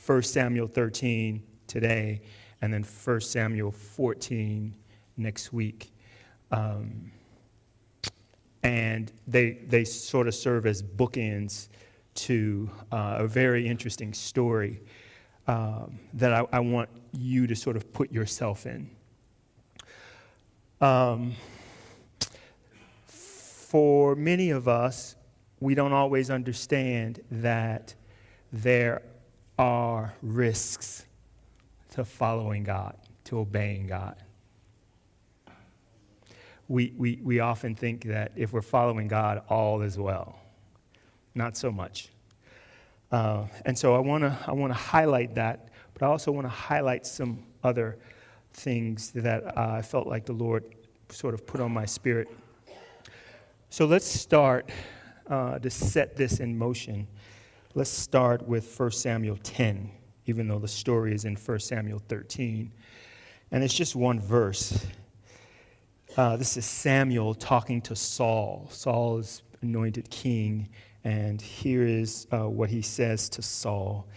1 Samuel 13 today, and then 1 Samuel 14 next week. And they sort of serve as bookends to a very interesting story that I want you to sort of put yourself in. For many of us, we don't always understand that there are risks to following God, to obeying God. We often think that if we're following God, all is well. Not so much. And so I want to highlight that, but I also want to highlight some other things that I felt like the Lord sort of put on my spirit. So let's start to set this in motion. Let's start with 1 Samuel 10, even though the story is in 1 Samuel 13. And it's just one verse. This is Samuel talking to Saul. Saul is anointed king, and here is what he says to Saul.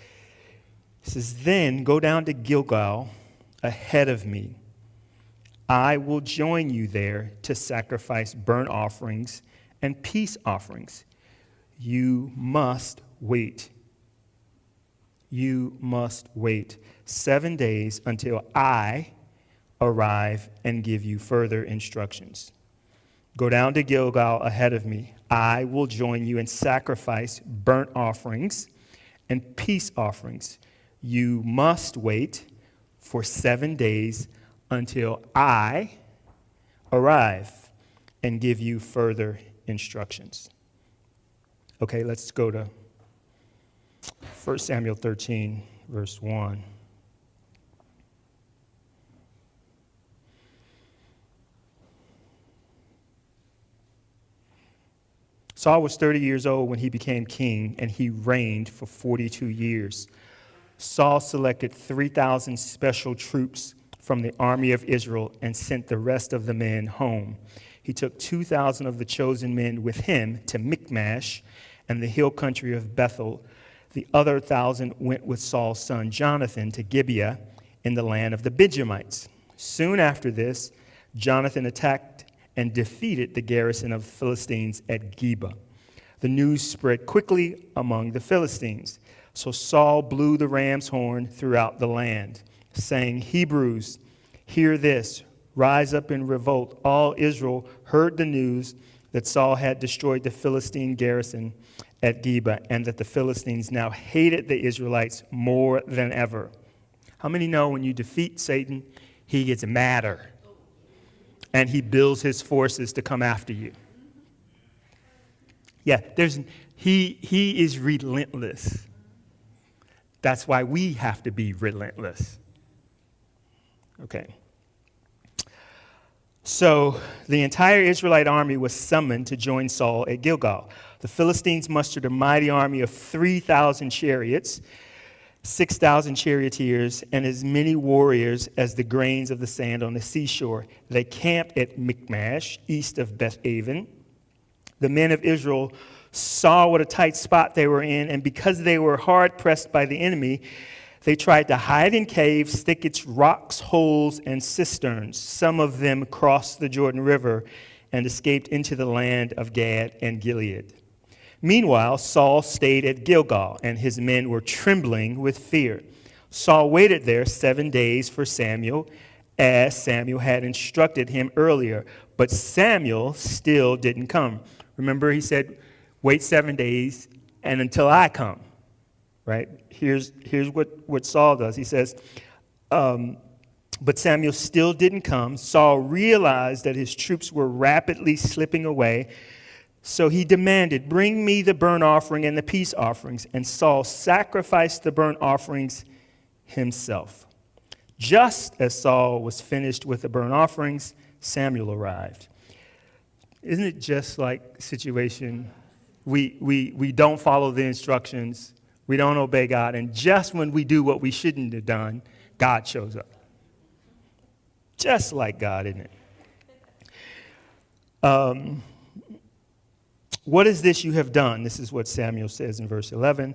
He says, "Then go down to Gilgal ahead of me. I will join you there to sacrifice burnt offerings and peace offerings. You must wait. You must wait 7 days until I arrive and give you further instructions. Go down to Gilgal ahead of me. I will join you and sacrifice burnt offerings and peace offerings. You must wait for 7 days until I arrive and give you further instructions." Okay, let's go to 1 Samuel 13, verse 1. Saul was 30 years old when he became king, and he reigned for 42 years. Saul selected 3,000 special troops from the army of Israel and sent the rest of the men home. He took 2,000 of the chosen men with him to Michmash and the hill country of Bethel. The other 1,000 went with Saul's son Jonathan to Gibeah in the land of the Benjamites. Soon after this, Jonathan attacked and defeated the garrison of the Philistines at Geba. The news spread quickly among the Philistines. So Saul blew the ram's horn throughout the land, saying, "Hebrews, hear this. Rise up and revolt." All Israel heard the news that Saul had destroyed the Philistine garrison at Geba, and that the Philistines now hated the Israelites more than ever. How many know when you defeat Satan, he gets madder, and he builds his forces to come after you? Yeah, he is relentless. That's why we have to be relentless. Okay. So the entire Israelite army was summoned to join Saul at Gilgal. The Philistines mustered a mighty army of 3,000 chariots, 6,000 charioteers, and as many warriors as the grains of the sand on the seashore. They camped at Michmash, east of Beth-aven. The men of Israel saw what a tight spot they were in, and because they were hard pressed by the enemy, they tried to hide in caves, thickets, rocks, holes, and cisterns. Some of them crossed the Jordan River and escaped into the land of Gad and Gilead. Meanwhile, Saul stayed at Gilgal, and his men were trembling with fear. Saul waited there 7 days for Samuel, as Samuel had instructed him earlier, but Samuel still didn't come. Remember, he said, wait 7 days and until I come. Right? Here's what Saul does. He says, but Samuel still didn't come. Saul realized that his troops were rapidly slipping away. So he demanded, "Bring me the burnt offering and the peace offerings." And Saul sacrificed the burnt offerings himself. Just as Saul was finished with the burnt offerings, Samuel arrived. Isn't it just like the situation? We don't follow the instructions. We don't obey God. And just when we do what we shouldn't have done, God shows up. Just like God, isn't it? What is this you have done? This is what Samuel says in verse 11.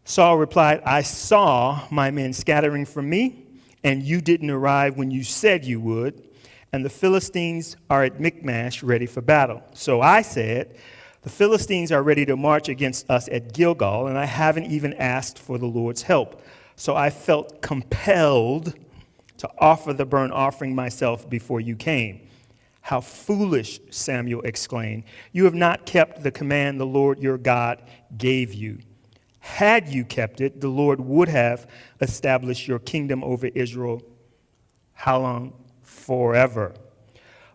Saul replied, I saw my men scattering from me, and you didn't arrive when you said you would, and the Philistines are at Michmash ready for battle. So I said, the Philistines are ready to march against us at Gilgal, and I haven't even asked for the Lord's help. So I felt compelled to offer the burnt offering myself before you came. How foolish, Samuel exclaimed. You have not kept the command the Lord your God gave you. Had you kept it, the Lord would have established your kingdom over Israel. How long? Forever.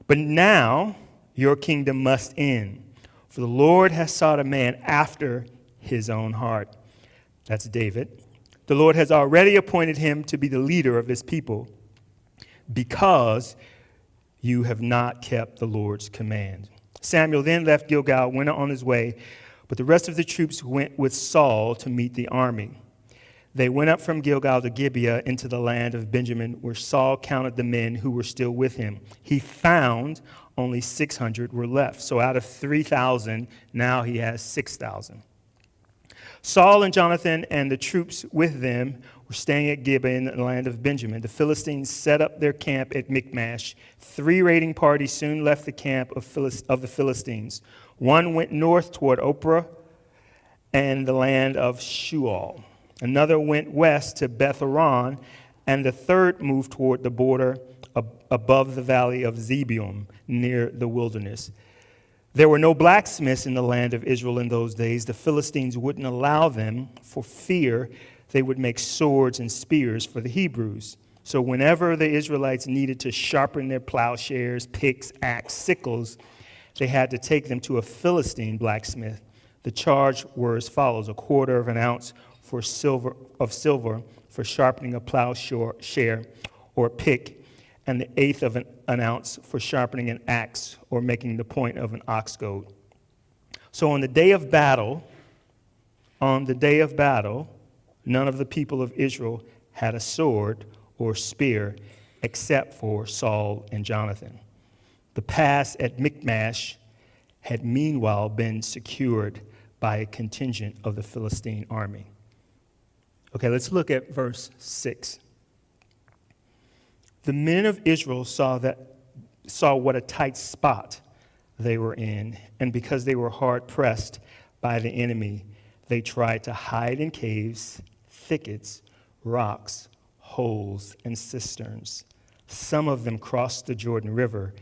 But now your kingdom must end, for the Lord has sought a man after his own heart. That's David. The Lord has already appointed him to be the leader of his people, because you have not kept the Lord's command. Samuel then left Gilgal, went on his way, but the rest of the troops went with Saul to meet the army. They went up from Gilgal to Gibeah into the land of Benjamin, where Saul counted the men who were still with him. He found only 600 were left. So out of 3,000, now he has 6,000. Saul and Jonathan and the troops with them were staying at Gibeah in the land of Benjamin. The Philistines set up their camp at Michmash. 3 raiding parties soon left the camp of the Philistines. One went north toward Ophrah and the land of Shual. Another went west to Beth-horon, and the third moved toward the border above the valley of Zeboim, near the wilderness. There were no blacksmiths in the land of Israel in those days. The Philistines wouldn't allow them for fear they would make swords and spears for the Hebrews. So whenever the Israelites needed to sharpen their plowshares, picks, axes, sickles, they had to take them to a Philistine blacksmith. The charge were as follows: 1/4 ounce of silver for sharpening a plowshare or pick, and the 1/8 ounce for sharpening an axe or making the point of an ox goad. So on the day of battle, none of the people of Israel had a sword or spear except for Saul and Jonathan. The pass at Michmash had meanwhile been secured by a contingent of the Philistine army. Okay, let's look at verse 6. The men of Israel saw what a tight spot they were in, and because they were hard pressed by the enemy, they tried to hide in caves, thickets, rocks, holes, and cisterns. Some of them crossed the Jordan River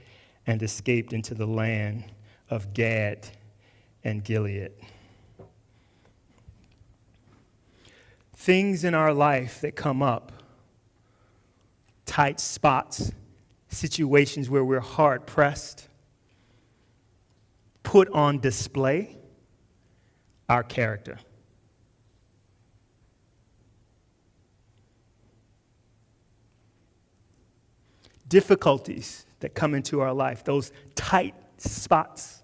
and escaped into the land of Gad and Gilead. Things in our life that come up, tight spots, situations where we're hard pressed, put on display our character. Difficulties that come into our life, those tight spots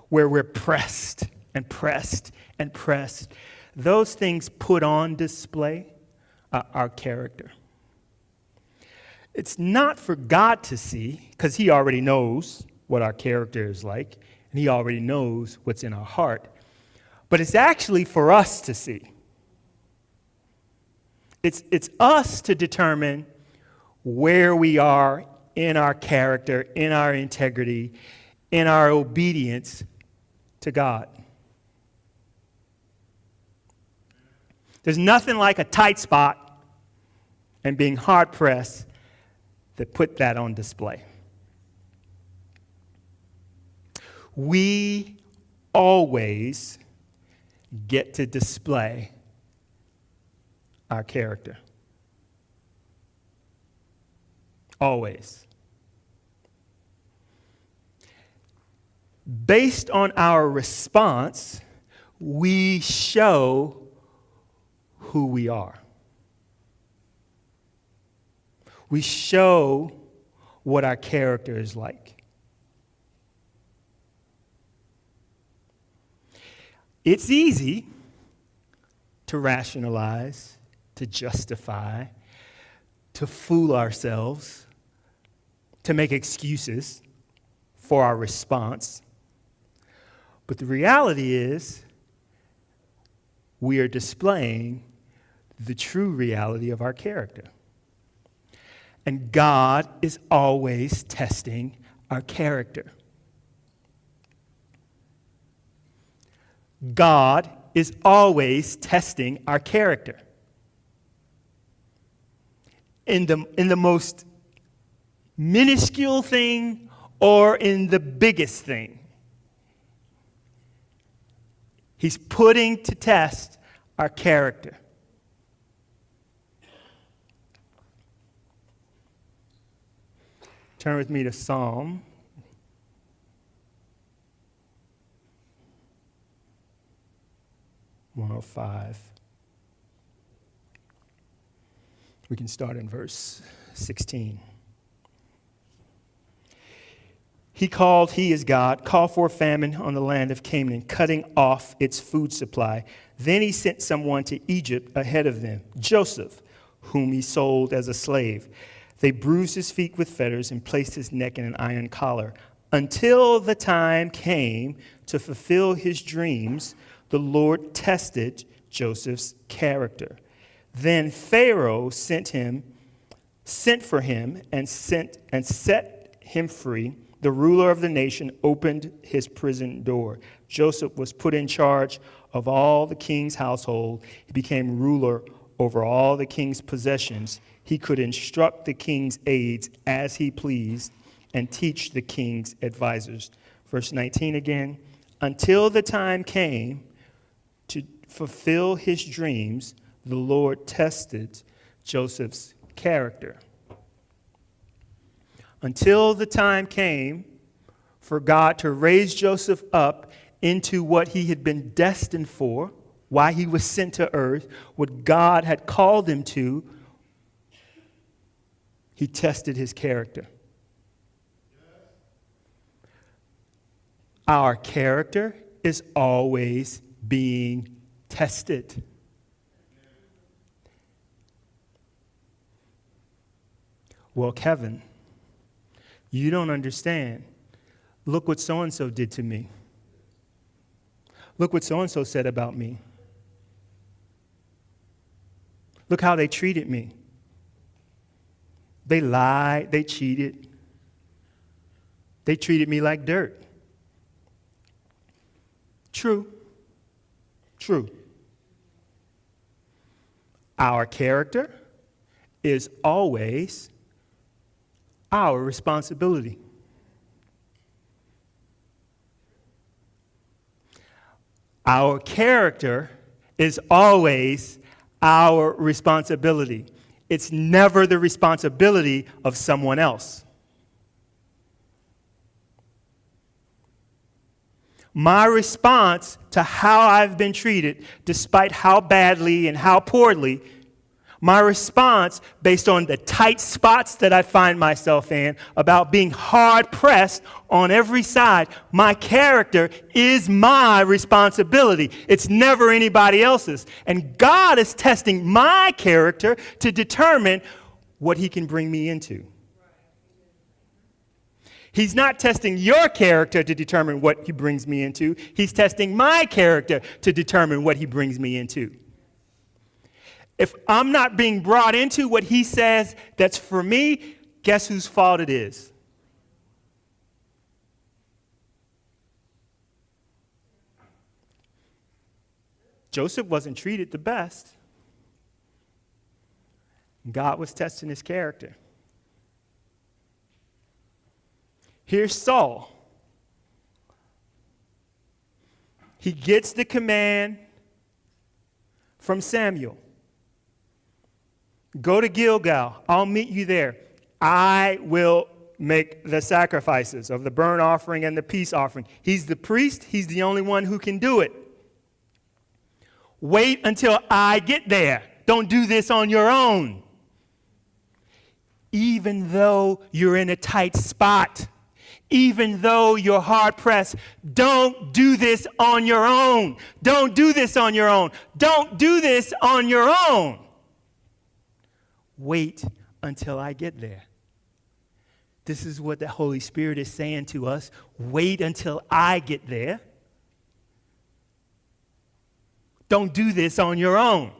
where we're pressed and pressed and pressed, those things put on display our character. It's not for God to see, because he already knows what our character is like, and he already knows what's in our heart. But it's actually for us to see. It's us to determine where we are in our character, in our integrity, in our obedience to God. There's nothing like a tight spot and being hard pressed that put that on display. We always get to display our character. Always. Based on our response, we show who we are. We show what our character is like. It's easy to rationalize, to justify, to fool ourselves, to make excuses for our response. But the reality is, we are displaying the true reality of our character. And God is always testing our character. God is always testing our character. In the most minuscule thing or in the biggest thing. He's putting to test our character. Turn with me to Psalm 105. We can start in verse 16. He is God, called for a famine on the land of Canaan, cutting off its food supply. Then he sent someone to Egypt ahead of them, Joseph, whom he sold as a slave. They bruised his feet with fetters and placed his neck in an iron collar. Until the time came to fulfill his dreams, the Lord tested Joseph's character. Then Pharaoh sent for him and set him free. The ruler of the nation opened his prison door. Joseph was put in charge of all the king's household. He became ruler over all the king's possessions. He could instruct the king's aides as he pleased and teach the king's advisors. Verse 19 again. Until the time came to fulfill his dreams, the Lord tested Joseph's character. Until the time came for God to raise Joseph up into what he had been destined for, why he was sent to earth, what God had called him to, he tested his character. Our character is always being tested. Well, Kevin, you don't understand. Look what so-and-so did to me. Look what so-and-so said about me. Look how they treated me. They lied, they cheated. They treated me like dirt. True. Our character is always our responsibility. Our character is always our responsibility. It's never the responsibility of someone else. My response to how I've been treated, despite how badly and how poorly, my response based on the tight spots that I find myself in, about being hard pressed on every side, my character is my responsibility. It's never anybody else's. And God is testing my character to determine what he can bring me into. He's not testing your character to determine what he brings me into. He's testing my character to determine what he brings me into. If I'm not being brought into what he says that's for me, guess whose fault it is? Joseph wasn't treated the best. God was testing his character. Here's Saul. He gets the command from Samuel. Go to Gilgal. I'll meet you there. I will make the sacrifices of the burnt offering and the peace offering. He's the priest. He's the only one who can do it. Wait until I get there. Don't do this on your own. Even though you're in a tight spot, even though you're hard pressed, don't do this on your own. Don't do this on your own. Don't do this on your own. Wait until I get there. This is what the Holy Spirit is saying to us. Wait until I get there. Don't do this on your own.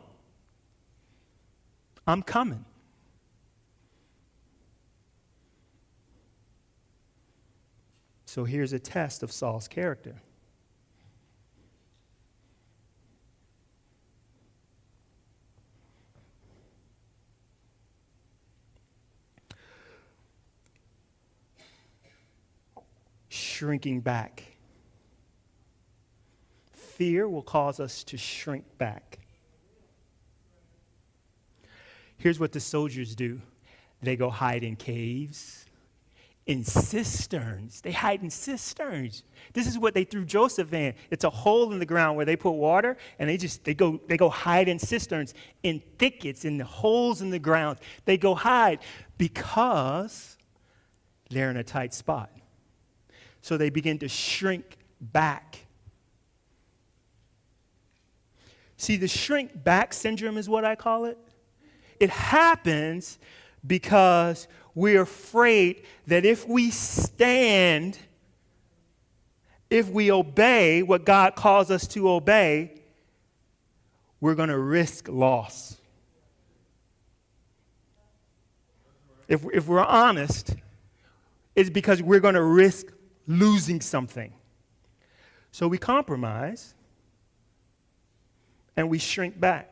I'm coming. So here's a test of Saul's character. Shrinking back. Fear will cause us to shrink back. Here's what the soldiers do. They go hide in caves, in cisterns. They hide in cisterns. This is what they threw Joseph in. It's a hole in the ground where they put water, and they go hide in cisterns, in thickets, in the holes in the ground. They go hide because they're in a tight spot. So they begin to shrink back. See, the shrink back syndrome is what I call it. It happens because we're afraid that if we stand, if we obey what God calls us to obey, we're going to risk loss. If we're honest, it's because we're going to risk losing something. So we compromise and we shrink back.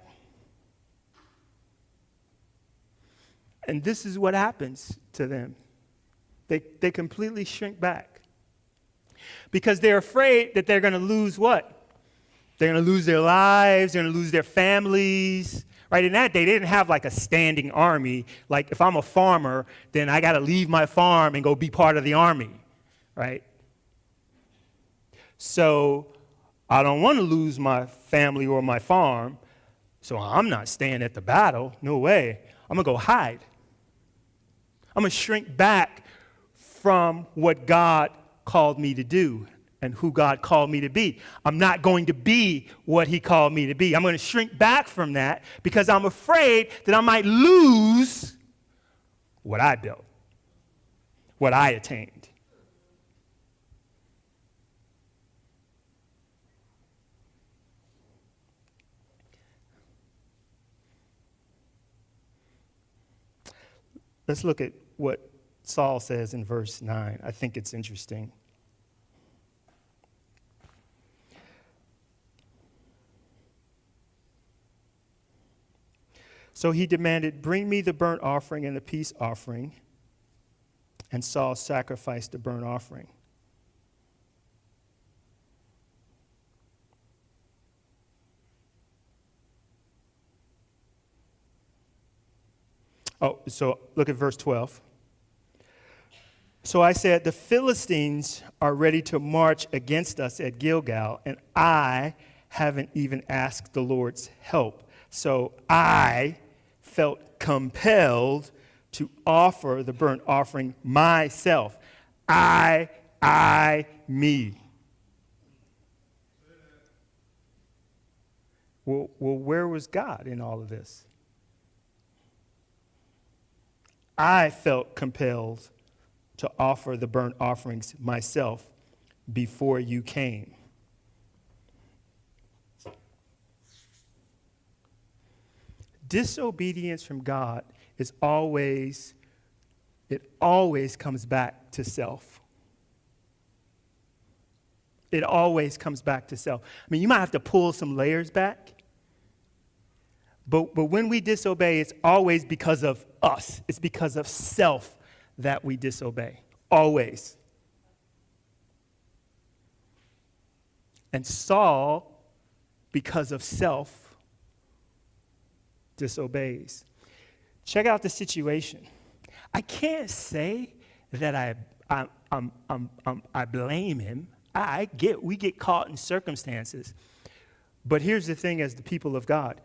And this is what happens to them. They completely shrink back. Because they're afraid that they're going to lose what? They're going to lose their lives, they're going to lose their families. Right? In that day, they didn't have like a standing army. Like if I'm a farmer, then I got to leave my farm and go be part of the army. Right? So I don't want to lose my family or my farm, so I'm not staying at the battle. No way. I'm going to go hide. I'm going to shrink back from what God called me to do and who God called me to be. I'm not going to be what he called me to be. I'm going to shrink back from that because I'm afraid that I might lose what I built, what I attained. Let's look at what Saul says in verse 9. I think it's interesting. So he demanded, "Bring me the burnt offering and the peace offering." And Saul sacrificed the burnt offering. Oh, so look at verse 12. So I said, "The Philistines are ready to march against us at Gilgal, and I haven't even asked the Lord's help. So I felt compelled to offer the burnt offering myself." Me. Well, where was God in all of this? I felt compelled to offer the burnt offerings myself before you came. Disobedience from God always comes back to self. It always comes back to self. I mean, you might have to pull some layers back. But when we disobey, it's always because of us. It's because of self that we disobey. Always. And Saul, because of self, disobeys. Check out the situation. I can't say that I blame him. We get caught in circumstances. But here's the thing, as the people of God,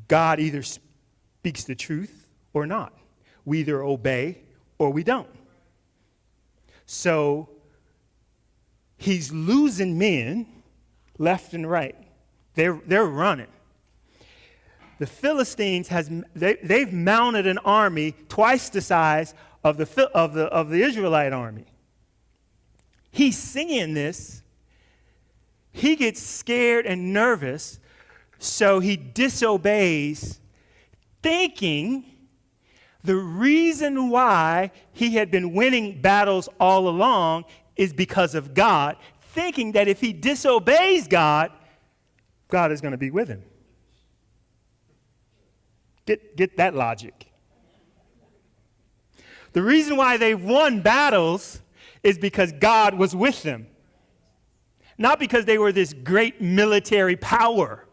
God either speaks the truth or not. We either obey or we don't. So he's losing men left and right. They're running. The Philistines they've mounted an army twice the size of the Israelite army. He's seeing this. He gets scared and nervous So he disobeys, thinking the reason why he had been winning battles all along is because of God, thinking that if he disobeys God, God is going to be with him. Get that logic. The reason why they won battles is because God was with them. Not because they were this great military power.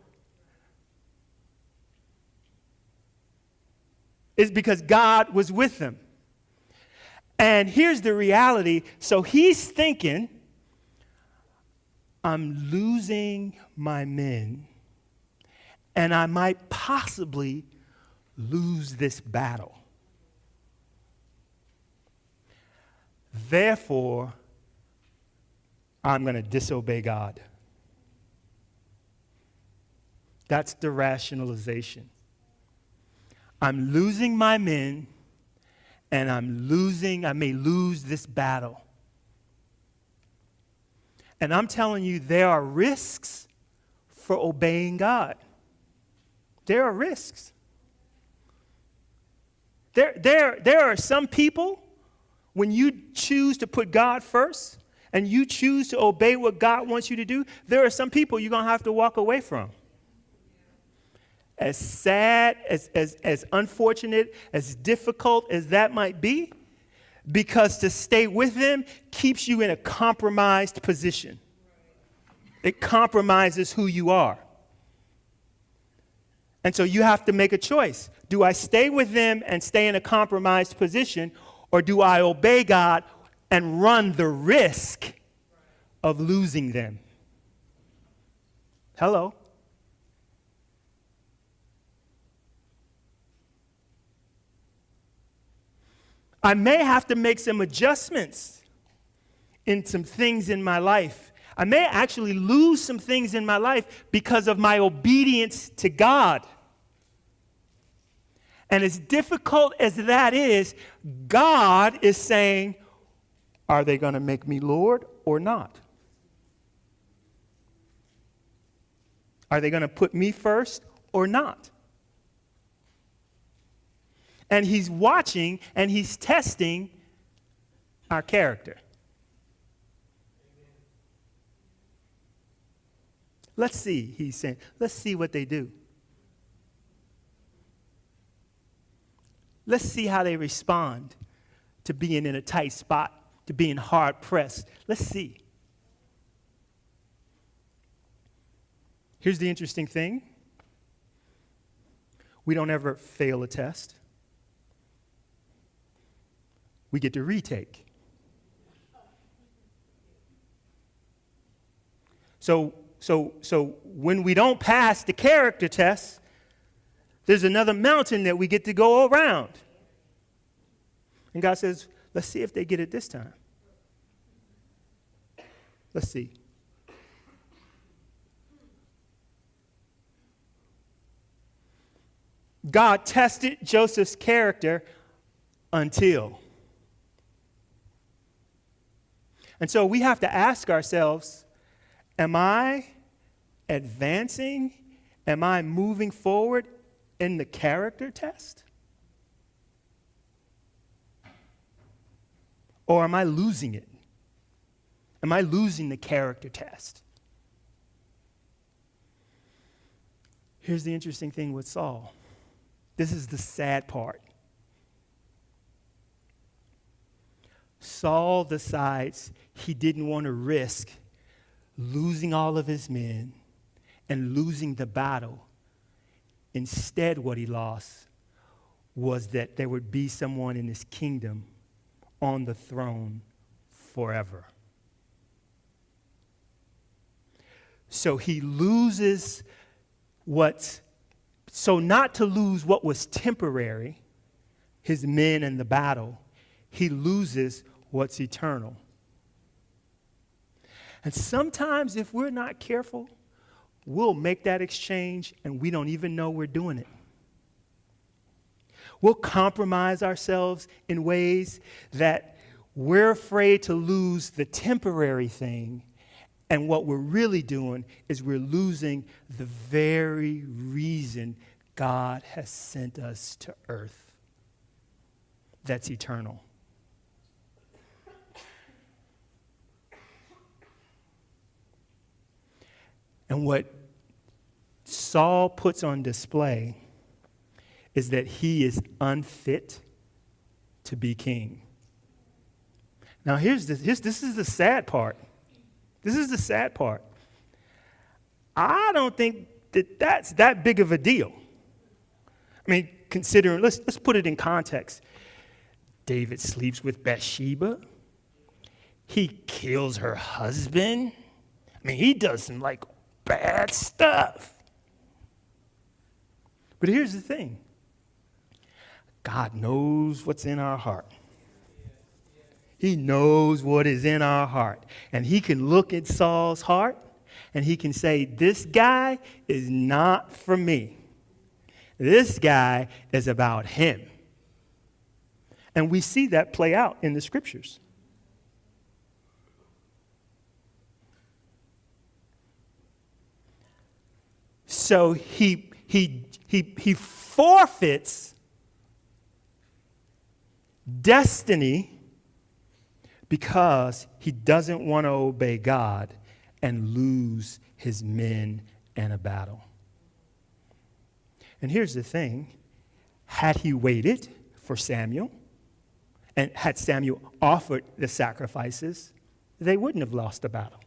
It's because God was with them. And here's the reality. So he's thinking, I'm losing my men, and I might possibly lose this battle. Therefore, I'm going to disobey God. That's the rationalization. I'm losing my men, and I may lose this battle. And I'm telling you, there are risks for obeying God. There are risks. There are some people, when you choose to put God first and you choose to obey what God wants you to do, there are some people you're going to have to walk away from. As sad, as unfortunate, as difficult as that might be, because to stay with them keeps you in a compromised position. It compromises who you are. And so you have to make a choice. Do I stay with them and stay in a compromised position, or do I obey God and run the risk of losing them? Hello? I may have to make some adjustments in some things in my life. I may actually lose some things in my life because of my obedience to God. And as difficult as that is, God is saying, are they going to make me Lord or not? Are they going to put me first or not? And he's watching and he's testing our character. Let's see, he's saying, let's see what they do. Let's see how they respond to being in a tight spot, to being hard pressed. Let's see. Here's the interesting thing. We don't ever fail a test. We get to retake. So when we don't pass the character test, there's another mountain that we get to go around. And God says, let's see if they get it this time. Let's see. God tested Joseph's character until. And so we have to ask ourselves, am I advancing? Am I moving forward in the character test? Or am I losing it? Am I losing the character test? Here's the interesting thing with Saul. This is the sad part. Saul decides he didn't want to risk losing all of his men and losing the battle. Instead, what he lost was that there would be someone in his kingdom on the throne forever. So he loses not to lose what was temporary, his men and the battle, he loses what's eternal. And sometimes if we're not careful, we'll make that exchange and we don't even know we're doing it. We'll compromise ourselves in ways that we're afraid to lose the temporary thing And what we're really doing is we're losing the very reason God has sent us to earth. That's eternal. And what Saul puts on display is that he is unfit to be king. Now, this is the sad part. This is the sad part. I don't think that's that big of a deal. I mean, considering, let's put it in context. David sleeps with Bathsheba. He kills her husband. I mean, he does some bad stuff. But here's the thing. God knows what's in our heart. He knows what is in our heart. And he can look at Saul's heart and he can say, this guy is not for me. This guy is about him. And we see that play out in the scriptures. So he forfeits destiny because he doesn't want to obey God and lose his men in a battle. And here's the thing. Had he waited for Samuel, and had Samuel offered the sacrifices, they wouldn't have lost the battle.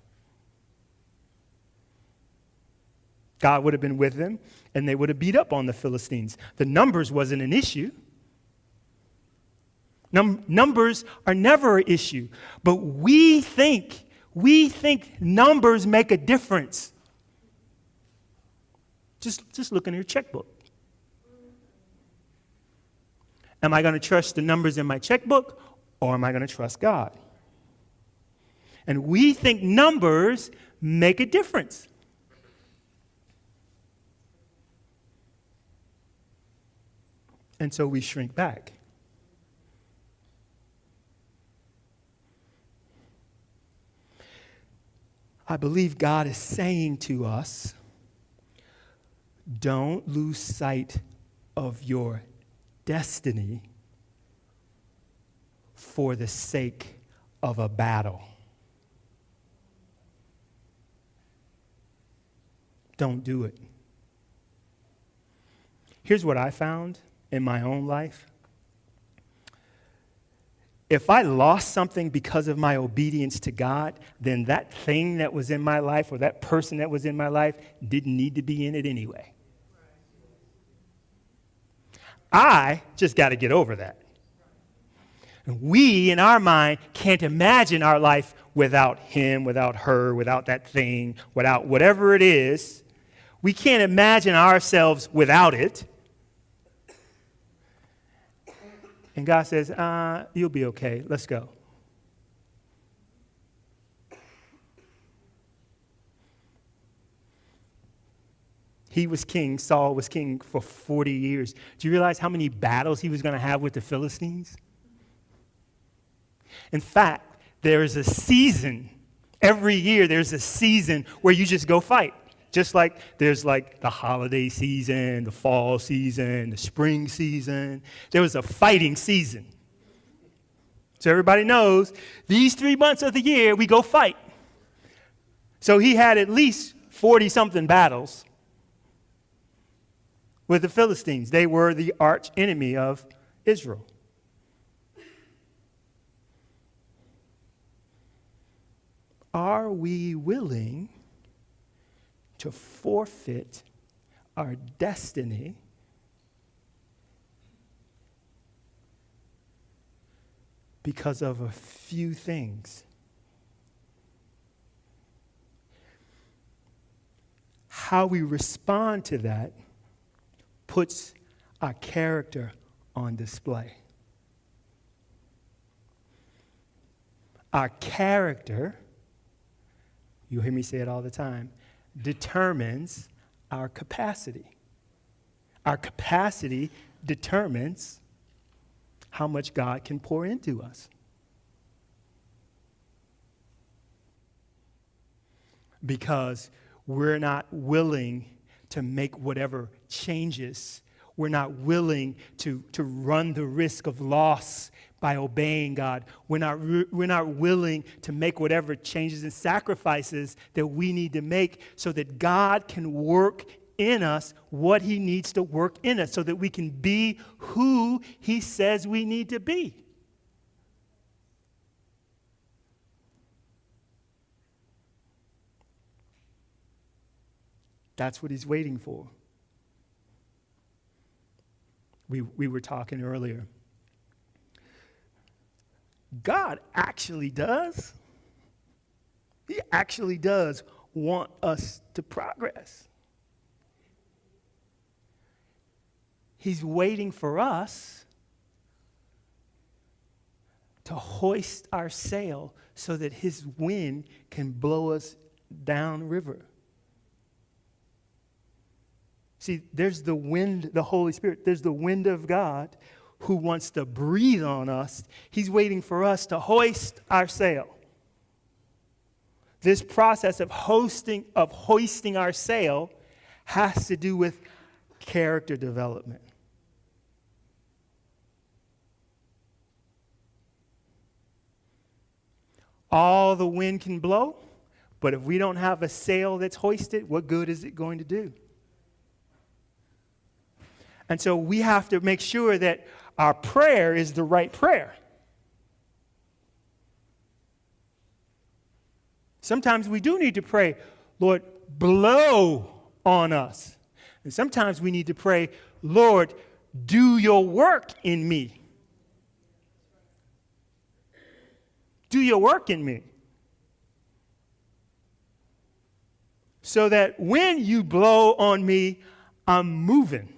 God would have been with them, and they would have beat up on the Philistines. The numbers wasn't an issue. Numbers are never an issue, but we think numbers make a difference. Just look in your checkbook. Am I going to trust the numbers in my checkbook, or am I going to trust God? And we think numbers make a difference. And so we shrink back. I believe God is saying to us, don't lose sight of your destiny for the sake of a battle. Don't do it. Here's what I found in my own life. If I lost something because of my obedience to God, then that thing that was in my life or that person that was in my life didn't need to be in it anyway. I just got to get over that. And we, in our mind, can't imagine our life without him, without her, without that thing, without whatever it is. We can't imagine ourselves without it. And God says, you'll be okay. Let's go. He was king. Saul was king for 40 years. Do you realize how many battles he was going to have with the Philistines? In fact, there is a season. Every year there's a season where you just go fight. Just like there's the holiday season, the fall season, the spring season. There was a fighting season. So everybody knows these 3 months of the year we go fight. So he had at least 40-something battles with the Philistines. They were the arch enemy of Israel. Are we willing to forfeit our destiny because of a few things? How we respond to that puts our character on display. Our character, you'll hear me say it all the time, determines our capacity. Our capacity determines how much God can pour into us. because we're not willing to make whatever changes. We're not willing to run the risk of loss by obeying God. We're not willing to make whatever changes and sacrifices that we need to make so that God can work in us what he needs to work in us so that we can be who he says we need to be. That's what he's waiting for. We were talking earlier. God actually does. He actually does want us to progress. He's waiting for us to hoist our sail so that his wind can blow us downriver. See, there's the wind, the Holy Spirit. There's the wind of God who wants to breathe on us. He's waiting for us to hoist our sail. This process of hoisting our sail has to do with character development. All the wind can blow, but if we don't have a sail that's hoisted, what good is it going to do? And so we have to make sure that our prayer is the right prayer. Sometimes we do need to pray, Lord, blow on us. And sometimes we need to pray, Lord, do your work in me. Do your work in me. So that when you blow on me, I'm moving.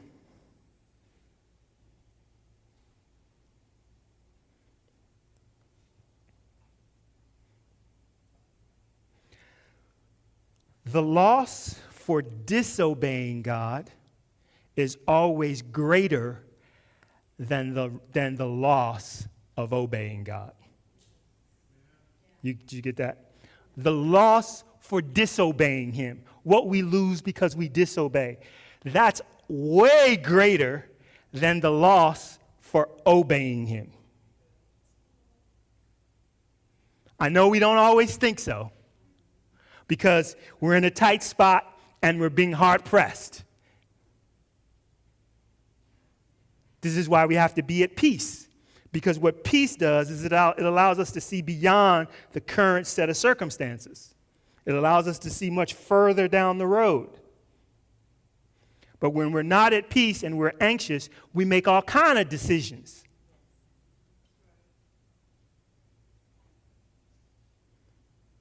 The loss for disobeying God is always greater than the loss of obeying God. Did you get that? The loss for disobeying him, what we lose because we disobey, that's way greater than the loss for obeying him. I know we don't always think so, because we're in a tight spot and we're being hard pressed. This is why we have to be at peace. Because what peace does is it allows us to see beyond the current set of circumstances. It allows us to see much further down the road. But when we're not at peace and we're anxious, we make all kinds of decisions.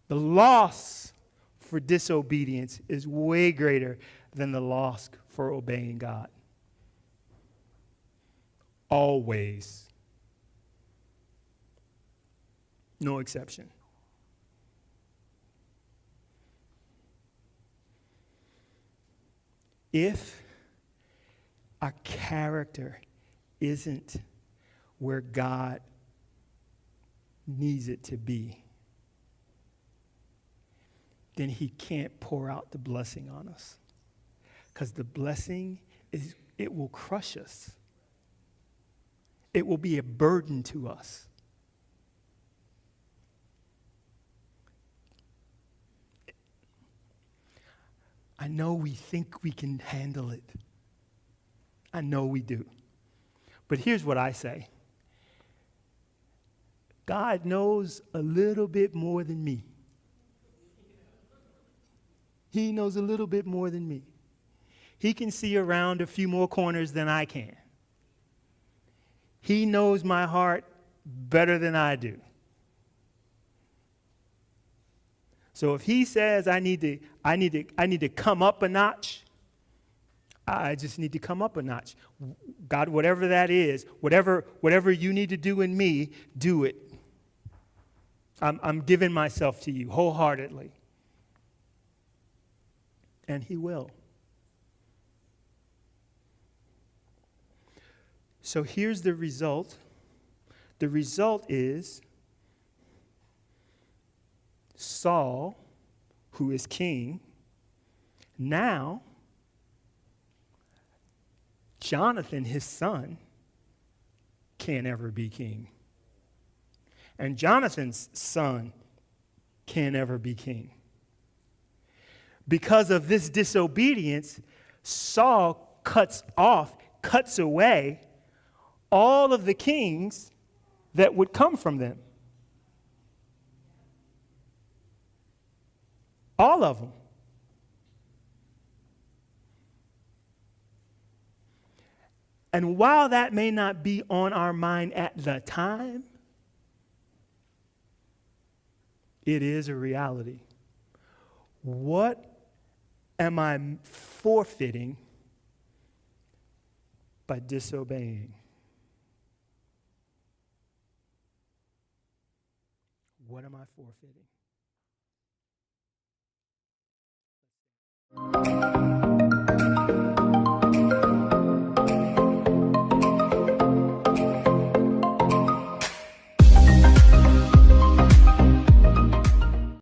The loss for disobedience is way greater than the loss for obeying God. Always. No exception. If our character isn't where God needs it to be, then he can't pour out the blessing on us. Because the blessing it will crush us. It will be a burden to us. I know we think we can handle it. I know we do. But here's what I say. God knows a little bit more than me. He knows a little bit more than me. He can see around a few more corners than I can. He knows my heart better than I do. So if he says I need to come up a notch, I just need to come up a notch. God, whatever that is, whatever you need to do in me, do it. I'm giving myself to you wholeheartedly. And he will. So here's the result. The result is Saul, who who is king. Now, Jonathan, his son, can't ever be king. And Jonathan's son can't ever be king. Because of this disobedience, Saul cuts away all of the kings that would come from them. All of them. And while that may not be on our mind at the time, it is a reality. What am I forfeiting by disobeying? What am I forfeiting?